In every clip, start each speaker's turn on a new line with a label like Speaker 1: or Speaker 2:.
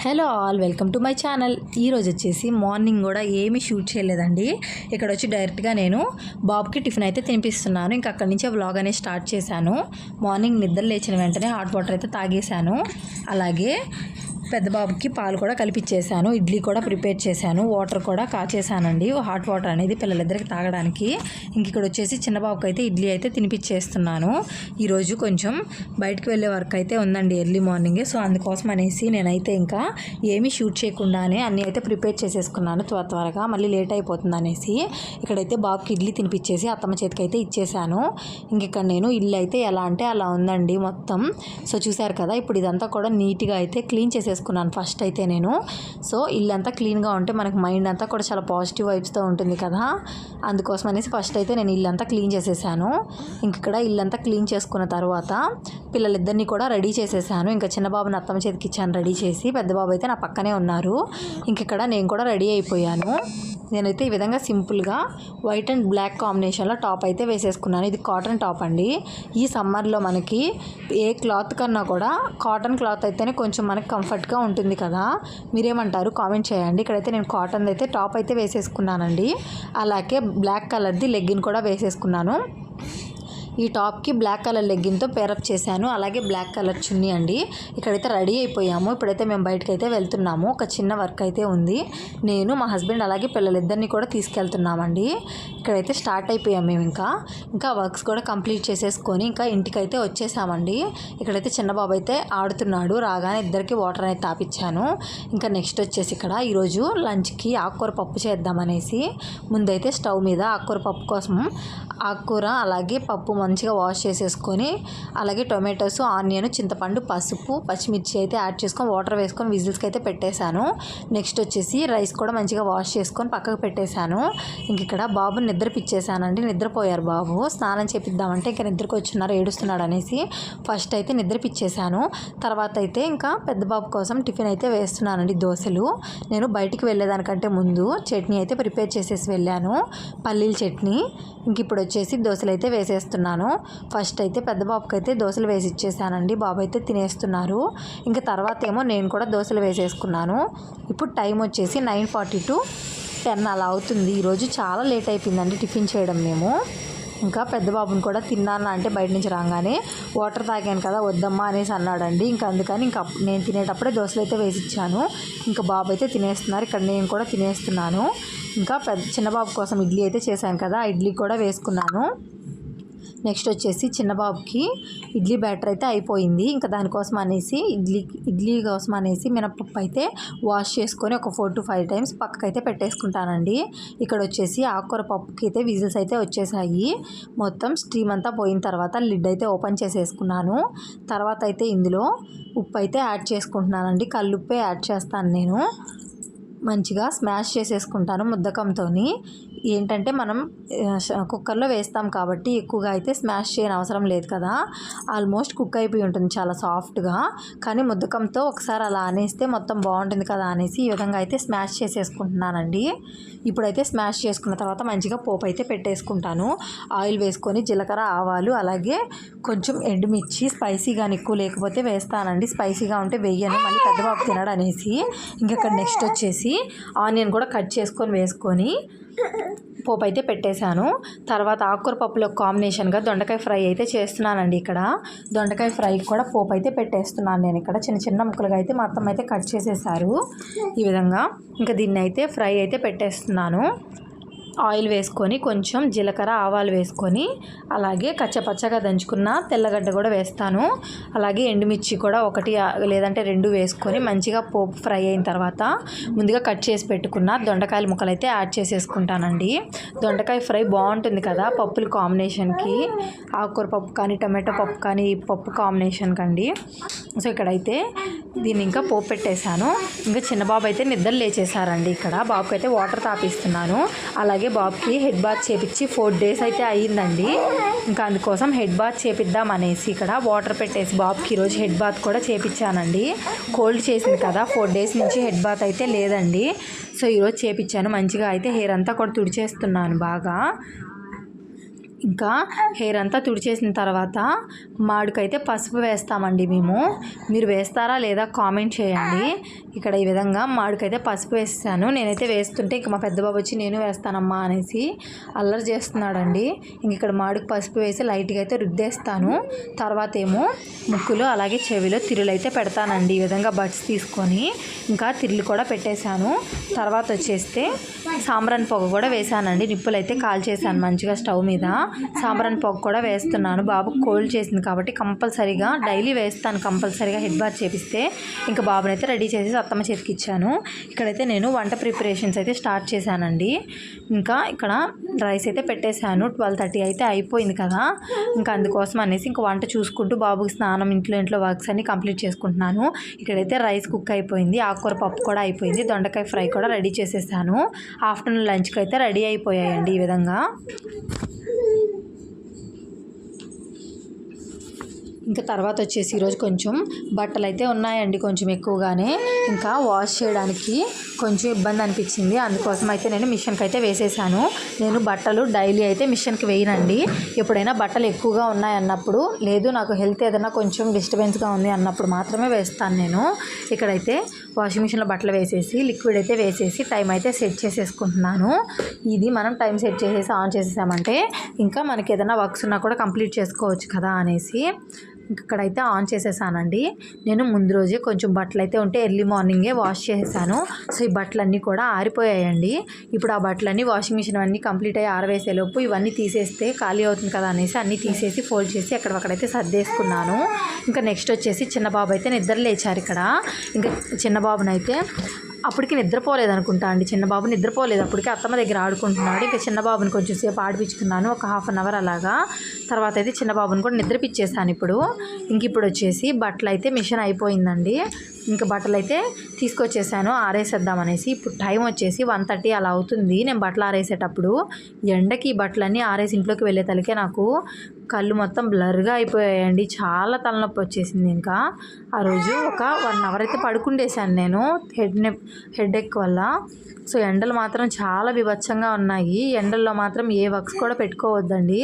Speaker 1: Hello all, welcome to my channel. ఈరోజు వచ్చేసి morning కూడా ఏమీ షూట్ చేయలేదండి. ఇక్కడ వచ్చి డైరెక్ట్గా నేను బాబుకి టిఫిన్ అయితే తినిపిస్తున్నాను. ఇంకా అక్కడి నుంచే వ్లాగ్ అనేది స్టార్ట్ చేశాను. మార్నింగ్ నిద్ర లేచిన వెంటనే హాట్ వాటర్ అయితే తాగేశాను. అలాగే పెద్ద బాబుకి పాలు కూడా కలిపిచ్చేసాను. ఇడ్లీ కూడా ప్రిపేర్ చేశాను. వాటర్ కూడా కాచేసానండి, హాట్ వాటర్ అనేది పిల్లలిద్దరికి తాగడానికి. ఇంక ఇక్కడ వచ్చేసి చిన్న బాబుకి అయితే ఇడ్లీ అయితే తినిపించేస్తున్నాను. ఈరోజు కొంచెం బయటకు వెళ్ళే వర్క్ అయితే ఉందండి ఎర్లీ మార్నింగే. సో అందుకోసం అనేసి నేనైతే ఇంకా ఏమీ షూట్ చేయకుండానే అన్నీ అయితే ప్రిపేర్ చేసేసుకున్నాను త్వరగా, మళ్ళీ లేట్ అయిపోతుంది అనేసి. ఇక్కడైతే బాబుకి ఇడ్లీ తినిపించేసి అత్తమ్మ చేతికి అయితే ఇచ్చేసాను. ఇంక ఇక్కడ నేను ఇల్లు అయితే ఎలా అంటే అలా ఉందండి మొత్తం. సో చూసారు కదా, ఇప్పుడు ఇదంతా కూడా నీట్గా అయితే క్లీన్ చేసేసుకున్నాను ఫస్ట్ అయితే నేను. సో ఇల్లంతా క్లీన్గా ఉంటే మనకు మైండ్ అంతా కూడా చాలా పాజిటివ్ వైబ్స్తో ఉంటుంది కదా, అందుకోసం అనేసి ఫస్ట్ అయితే నేను ఇల్లంతా క్లీన్ చేసేసాను. ఇంక ఇక్కడ ఇల్లంతా క్లీన్ చేసుకున్న తర్వాత పిల్లలిద్దరినీ కూడా రెడీ చేసేసాను. ఇంకా చిన్న బాబుని అత్తమ్మ చేతికి ఇచ్చాను రెడీ చేసి, పెద్ద బాబు అయితే నా పక్కనే ఉన్నారు. ఇంక ఇక్కడ నేను కూడా రెడీ అయిపోయాను. నేనైతే ఈ విధంగా సింపుల్గా వైట్ అండ్ బ్లాక్ కాంబినేషన్లో టాప్ అయితే వేసేసుకున్నాను. ఇది కాటన్ టాప్ అండి. ఈ సమ్మర్లో మనకి ఏ క్లాత్ కన్నా కూడా కాటన్ క్లాత్ అయితేనే కొంచెం మనకి కంఫర్ట్గా ఉంటుంది కదా, మీరేమంటారు కామెంట్ చేయండి. ఇక్కడైతే నేను కాటన్ అయితే టాప్ అయితే వేసేసుకున్నానండి. అలాగే బ్లాక్ కలర్ది లెగ్గిన్ కూడా వేసేసుకున్నాను. ఈ టాప్కి బ్లాక్ కలర్ లెగ్గిన్తో పేరప్ చేశాను. అలాగే బ్లాక్ కలర్ చున్నీ అండి. ఇక్కడైతే రెడీ అయిపోయాము. ఇప్పుడైతే మేము బయటకు అయితే వెళ్తున్నాము. ఒక చిన్న వర్క్ అయితే ఉంది. నేను మా హస్బెండ్ అలాగే పిల్లలిద్దరినీ కూడా తీసుకెళ్తున్నామండి. ఇక్కడైతే స్టార్ట్ అయిపోయాము మేము. ఇంకా వర్క్స్ కూడా కంప్లీట్ చేసేసుకొని ఇంకా ఇంటికైతే వచ్చేసామండి. ఇక్కడైతే చిన్న బాబు అయితే ఆడుతున్నాడు. రాగానే ఇద్దరికి వాటర్ అనేది తాపిచ్చాను. ఇంకా నెక్స్ట్ వచ్చేసి ఇక్కడ ఈరోజు లంచ్కి ఆకుకూర పప్పు చేద్దామనేసి ముందైతే స్టవ్ మీద ఆకుకూర పప్పు కోసం ఆకుకూర అలాగే పప్పు మంచిగా వాష్ చేసేసుకొని, అలాగే టొమాటోస్, ఆనియన్, చింతపండు, పసుపు, పచ్చిమిర్చి అయితే యాడ్ చేసుకొని వాటర్ వేసుకొని విజిల్స్కి అయితే పెట్టేశాను. నెక్స్ట్ వచ్చేసి రైస్ కూడా మంచిగా వాష్ చేసుకొని పక్కకు పెట్టేశాను. ఇంక ఇక్కడ బాబుని నిద్రపిచ్చేసానండి. నిద్రపోయారు బాబు. స్నానం చేపిద్దామంటే ఇంకా నిద్రకు వచ్చినారు, ఏడుస్తున్నాడు అనేసి ఫస్ట్ అయితే నిద్రపిచ్చేసాను. తర్వాత అయితే ఇంకా పెద్ద బాబు కోసం టిఫిన్ అయితే వేస్తున్నానండి, దోశలు. నేను బయటికి వెళ్ళేదానికంటే ముందు చట్నీ అయితే ప్రిపేర్ చేసేసి వెళ్ళాను, పల్లీల చట్నీ. ఇంక ఇప్పుడు వచ్చేసి దోశలు అయితే వేసేస్తున్నాను. ఫస్ట్ అయితే పెద్ద బాబుకి అయితే దోశలు వేసి ఇచ్చేసానండి. బాబు అయితే తినేస్తున్నారు. ఇంకా తర్వాత ఏమో నేను కూడా దోశలు వేసేసుకున్నాను. ఇప్పుడు టైం వచ్చేసి 9:40 to 10 అలా అవుతుంది. ఈరోజు చాలా లేట్ అయిపోయిందండి టిఫిన్ చేయడం మేము. ఇంకా పెద్ద బాబుని కూడా తిన్నాను అంటే బయట నుంచి రాగానే వాటర్ తాగాను కదా వద్దమ్మా అనేసి అన్నాడండి. ఇంకా అందుకని ఇంకా నేను తినేటప్పుడే దోశలు అయితే వేసి ఇచ్చాను. ఇంకా బాబు అయితే తినేస్తున్నారు. ఇక్కడ నేను కూడా తినేస్తున్నాను. ఇంకా చిన్న బాబు కోసం ఇడ్లీ అయితే చేశాను కదా, ఇడ్లీ కూడా వేసుకున్నాను. నెక్స్ట్ వచ్చేసి చిన్న బాబుకి ఇడ్లీ బ్యాటర్ అయితే అయిపోయింది. ఇంకా దానికోసం అనేసి ఇడ్లీ కోసం అనేసి మినపప్పు అయితే వాష్ చేసుకొని ఒక 4 to 5 times పక్కకైతే పెట్టేసుకుంటానండి. ఇక్కడ వచ్చేసి ఆకుకూర పప్పుకి అయితే విజిల్స్ అయితే వచ్చేసాయి. మొత్తం స్టీమ్ అంతా పోయిన తర్వాత లిడ్ అయితే ఓపెన్ చేసేసుకున్నాను. తర్వాత అయితే ఇందులో ఉప్పు అయితే యాడ్ చేసుకుంటున్నానండి. కల్లుప్పే యాడ్ చేస్తాను నేను. మంచిగా స్మాష్ చేసేసుకుంటాను ముద్దకంతో. ఏంటంటే మనం కుక్కర్లో వేస్తాం కాబట్టి ఎక్కువగా అయితే స్మాష్ చేయని అవసరం లేదు కదా, ఆల్మోస్ట్ కుక్ అయిపోయి ఉంటుంది చాలా సాఫ్ట్గా. కానీ ముద్దకంతో ఒకసారి అలా అనేస్తే మొత్తం బాగుంటుంది కదా అనేసి ఈ విధంగా అయితే స్మాష్ చేసేసుకుంటున్నానండి. ఇప్పుడైతే స్మాష్ చేసుకున్న తర్వాత మంచిగా పోపు అయితే పెట్టేసుకుంటాను. ఆయిల్ వేసుకొని జీలకర్ర, ఆవాలు, అలాగే కొంచెం ఎండుమిర్చి, స్పైసీగా ఎక్కువ లేకపోతే వేస్తానండి, స్పైసీగా ఉంటే వెయ్యను, మళ్ళీ పెద్దబాబు తినడు అనేసి. ఇంకా నెక్స్ట్ వచ్చేసి ఆనియన్ కూడా కట్ చేసుకొని వేసుకొని పోపు అయితే పెట్టేశాను. తర్వాత ఆకుకూర పప్పులో కాంబినేషన్గా దొండకాయ ఫ్రై అయితే చేస్తున్నానండి. ఇక్కడ దొండకాయ ఫ్రై కూడా పోపు అయితే పెట్టేస్తున్నాను నేను. ఇక్కడ చిన్న చిన్న ముక్కలుగా అయితే మొత్తం అయితే కట్ చేసేసారు ఈ విధంగా. ఇంకా దీన్ని అయితే ఫ్రై అయితే పెట్టేస్తున్నాను. ఆయిల్ వేసుకొని కొంచెం జీలకర్ర, ఆవాలు వేసుకొని అలాగే కచ్చపచ్చగా దంచుకున్న తెల్లగడ్డ కూడా వేస్తాను. అలాగే ఎండుమిర్చి కూడా 1 లేదంటే 2 వేసుకొని మంచిగా పోపు ఫ్రై అయిన తర్వాత ముందుగా కట్ చేసి పెట్టుకున్న దొండకాయల ముక్కలు అయితే యాడ్ చేసేసుకుంటానండి. దొండకాయ ఫ్రై బాగుంటుంది కదా పప్పుల కాంబినేషన్కి, ఆకుకూర పప్పు కానీ టమాటో పప్పు కానీ ఈ పప్పు కాంబినేషన్ కండి. సో ఇక్కడైతే దీన్ని ఇంకా పోపు పెట్టేశాను. ఇంకా చిన్న బాబు అయితే నిద్ర లేచేసారండి. ఇక్కడ బాబుకి అయితే వాటర్ తాపిస్తున్నాను. అలాగే బాబుకి హెడ్ బాత్ చేపించి 4 days అయితే అయ్యిందండి. ఇంకా అందుకోసం హెడ్ బాత్ చేపిద్దాం అనేసి ఇక్కడ వాటర్ పెట్టేసి బాబుకి ఈరోజు హెడ్ బాత్ కూడా చేపించానండి. కోల్డ్ చేసింది కదా, 4 days నుంచి హెడ్ బాత్ అయితే లేదండి. సో ఈరోజు చేపించాను. మంచిగా అయితే హెయిర్ అంతా కూడా తుడిచేస్తున్నాను బాగా. ఇంకా హెయిర్ అంతా తుడిచేసిన తర్వాత మాడికైతే పసుపు వేస్తామండి మేము. మీరు వేస్తారా లేదా కామెంట్ చేయండి. ఇక్కడ ఈ విధంగా మాడికైతే పసుపు వేస్తాను. నేనైతే వేస్తుంటే ఇంక మా పెద్ద బాబు వచ్చి నేను వేస్తానమ్మా అనేసి అల్లరి చేస్తున్నాడండి. ఇంక ఇక్కడ మాడికి పసుపు వేసి లైట్గా అయితే రుద్దేస్తాను. తర్వాత ఏమో ముక్కులో అలాగే చెవిలో తిరులు అయితే పెడతానండి. ఈ విధంగా బడ్స్ తీసుకొని ఇంకా తిరులు కూడా పెట్టేశాను. తర్వాత వచ్చేస్తే సాంబ్రాన్ పొగ కూడా వేసానండి. నిప్పులు అయితే కాల్చేసాను మంచిగా స్టవ్ మీద. సాంబ్రాన్ పొగ కూడా వేస్తున్నాను. బాబుకు కోల్డ్ చేసింది కాబట్టి కంపల్సరీగా డైలీ వేస్తాను. కంపల్సరీగా హెడ్ బాత్ చేపిస్తే ఇంకా బాబునైతే రెడీ చేసి అత్తమ్మ చేతికి ఇచ్చాను. ఇక్కడైతే నేను వంట ప్రిపరేషన్స్ అయితే స్టార్ట్ చేశానండి. ఇంకా ఇక్కడ రైస్ అయితే పెట్టేశాను. 12:30 అయితే అయిపోయింది కదా. ఇంకా అందుకోసం అనేసి ఇంకా వంట చూసుకుంటూ బాబుకి స్నానం ఇంట్లో వర్క్స్ అన్ని కంప్లీట్ చేసుకుంటున్నాను. ఇక్కడైతే రైస్ కుక్ అయిపోయింది. ఆకుకూర పప్పు కూడా అయిపోయింది. దొండకాయ ఫ్రై కూడా రెడీ చేసేసాను. ఆఫ్టర్నూన్ లంచ్కి అయితే రెడీ అయిపోయాయండి ఈ విధంగా. ఇంకా తర్వాత వచ్చేసి ఈరోజు కొంచెం బట్టలు అయితే ఉన్నాయండి, కొంచెం ఎక్కువగానే. ఇంకా వాష్ చేయడానికి కొంచెం ఇబ్బంది అనిపించింది. అందుకోసం అయితే నేను మిషన్కి అయితే వేసేసాను. నేను బట్టలు డైలీ అయితే మిషన్కి వేయనండి. ఎప్పుడైనా బట్టలు ఎక్కువగా ఉన్నాయన్నప్పుడు, లేదు నాకు హెల్త్ ఏదైనా కొంచెం డిస్టర్బెన్స్గా ఉంది అన్నప్పుడు మాత్రమే వేస్తాను నేను. ఇక్కడైతే వాషింగ్ మిషన్లో బట్టలు వేసేసి లిక్విడ్ అయితే వేసేసి టైం అయితే సెట్ చేసేసుకుంటున్నాను. ఇది మనం టైం సెట్ చేసేసి ఆన్ చేసేసామంటే ఇంకా మనకి ఏదైనా వర్క్స్ ఉన్నా కూడా కంప్లీట్ చేసుకోవచ్చు కదా అనేసి ఇక్కడైతే ఆన్ చేసేసానండి. నేను ముందు రోజే కొంచెం బట్టలు అయితే ఉంటే ఎర్లీ మార్నింగే వాష్ చేసేసాను. సో ఈ బట్టలన్నీ కూడా ఆరిపోయాయండి. ఇప్పుడు ఆ బట్టలన్నీ వాషింగ్ మిషన్ అన్నీ కంప్లీట్ అయ్యి ఆరవేసేలోపు ఇవన్నీ తీసేస్తే ఖాళీ అవుతుంది కదా అనేసి అన్నీ తీసేసి ఫోల్డ్ చేసి అక్కడైతే సర్దేసుకున్నాను. ఇంకా నెక్స్ట్ వచ్చేసి చిన్న బాబు అయితే నిద్ర లేచారు ఇక్కడ. ఇంకా చిన్న బాబునైతే అప్పటికి నిద్రపోలేదు అనుకుంటా అండి. చిన్న బాబు నిద్రపోలేదు, అప్పటికి అత్తమ్మ దగ్గర ఆడుకుంటున్నాడు. ఇంకా చిన్న బాబుని కొంచెం సేపు ఆడిపించుకున్నాను, ఒక 1/2 అవర్ అలాగా. తర్వాత అయితే చిన్న బాబుని కూడా నిద్రపిచ్చేసాను. ఇప్పుడు వచ్చేసి బట్టలు అయితే మిషన్ అయిపోయిందండి. ఇంకా బట్టలు అయితే తీసుకొచ్చేసాను ఆరేసేద్దామనేసి. ఇప్పుడు టైం వచ్చేసి 1:30 అలా అవుతుంది. నేను బట్టలు ఆరేసేటప్పుడు ఎండకి ఈ బట్టలన్నీ ఆరేసి ఇంట్లోకి వెళ్ళే తలకే నాకు కళ్ళు మొత్తం బ్లర్గా అయిపోయాయండి. చాలా తలనొప్పి వచ్చేసింది. ఇంకా ఆ రోజు ఒక 1 అవర్ అయితే పడుకుండేశాను నేను హెడేక్ వల్ల. సో ఎండలు మాత్రం చాలా బీభత్సంగా ఉన్నాయి. ఎండల్లో మాత్రం ఏ వర్క్స్ కూడా పెట్టుకోవద్దండి.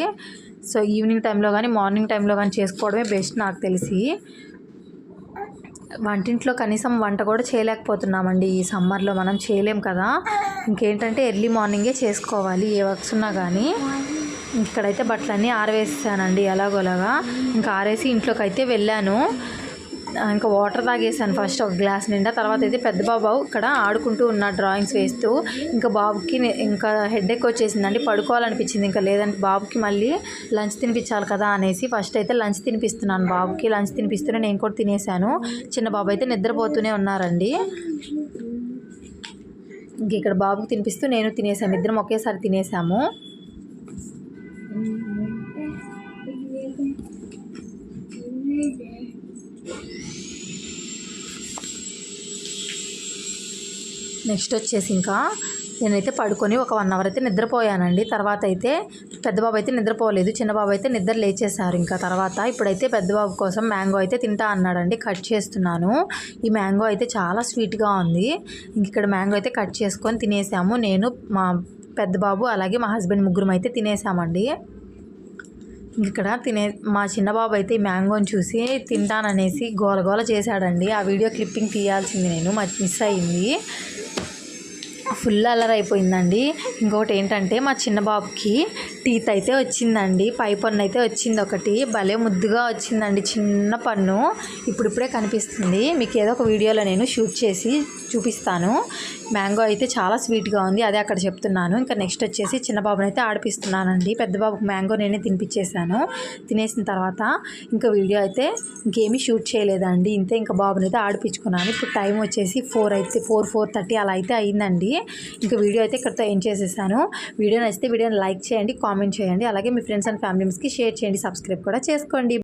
Speaker 1: సో ఈవినింగ్ టైంలో కానీ మార్నింగ్ టైంలో కానీ చేసుకోవడమే బెస్ట్ నాకు తెలిసి. వంటింట్లో కనీసం వంట కూడా చేయలేకపోతున్నామండి ఈ సమ్మర్లో. మనం చేయలేం కదా. ఇంకేంటంటే ఎర్లీ మార్నింగే చేసుకోవాలి ఏ వర్క్స్ ఉన్నా కానీ. ఇక్కడైతే బట్టలన్నీ ఆరవేసానండి ఎలాగోలాగా. ఇంకా ఆరేసి ఇంట్లోకి అయితే వెళ్ళాను. ఇంకా వాటర్ తాగేసాను ఫస్ట్ ఒక గ్లాస్ నిండా. తర్వాత అయితే పెద్ద బాబు ఇక్కడ ఆడుకుంటూ ఉన్న డ్రాయింగ్స్ వేస్తూ. ఇంకా బాబుకి ఇంకా హెడేక్ వచ్చేసిందండి, పడుకోవాలనిపించింది. ఇంకా లేదంటే బాబుకి మళ్ళీ లంచ్ తినిపించాలి కదా అనేసి ఫస్ట్ అయితే లంచ్ తినిపిస్తున్నాను బాబుకి. లంచ్ తినిపిస్తూనే నేను కూడా తినేసాను. చిన్న బాబు అయితే నిద్రపోతూనే ఉన్నారండి. ఇంక ఇక్కడ బాబుకి తినిపిస్తూ నేను తినేసాము. ఇద్దరం ఒకేసారి తినేసాము. నెక్స్ట్ వచ్చేసి ఇంకా నేనైతే పడుకొని ఒక 1 అవర్ అయితే నిద్రపోయానండి. తర్వాత అయితే పెద్ద బాబు అయితే నిద్రపోలేదు, చిన్న బాబు అయితే నిద్ర లేచేశారు. ఇంకా తర్వాత ఇప్పుడైతే పెద్ద బాబు కోసం మ్యాంగో అయితే తింటా అన్నాడండి. కట్ చేస్తున్నాను. ఈ మ్యాంగో అయితే చాలా స్వీట్గా ఉంది. ఇంక ఇక్కడ మ్యాంగో అయితే కట్ చేసుకొని తినేసాము. నేను, మా పెద్ద బాబు అలాగే మా హస్బెండ్ ముగ్గురం అయితే తినేసామండి. ఇక్కడ మా చిన్న బాబు అయితే ఈ మ్యాంగోని చూసి తింటాననేసి గోలగోల చేశాడండి. ఆ వీడియో క్లిప్పింగ్ తీయాల్సింది నేను, మిస్ అయింది. ఫుల్ అల్లరి అయిపోయిందండి. ఇంకొకటి ఏంటంటే మా చిన్న బాబుకి టీత్ అయితే వచ్చిందండి. పై పన్ను అయితే వచ్చింది ఒకటి, భలే ముద్దుగా వచ్చిందండి. చిన్న పన్ను ఇప్పుడిప్పుడే కనిపిస్తుంది. మీకు ఏదో ఒక వీడియోలో నేను షూట్ చేసి చూపిస్తాను. మ్యాంగో అయితే చాలా స్వీట్గా ఉంది, అదే అక్కడ చెప్తున్నాను. ఇంకా నెక్స్ట్ వచ్చేసి చిన్న బాబుని అయితే ఆడిపిస్తున్నానండి. పెద్ద బాబుకి మ్యాంగో నేనే తినిపించేసాను. తినేసిన తర్వాత ఇంకా వీడియో అయితే ఇంకేమీ షూట్ చేయలేదండి. ఇంతే, ఇంకా బాబుని అయితే ఆడిపించుకున్నాను. ఇప్పుడు టైం వచ్చేసి 4:30 అలా అయితే అయిందండి. ఇంకా వీడియో అయితే ఇక్కడితో ఎండ్ చేసేసాను. వీడియో నచ్చితే వీడియోని లైక్ చేయండి, కామెంట్ చేయండి, అలాగే మీ ఫ్రెండ్స్ అండ్ ఫ్యామిలీ మెంబర్స్కి షేర్ చేయండి, సబ్స్క్రైబ్ కూడా చేసుకోండి.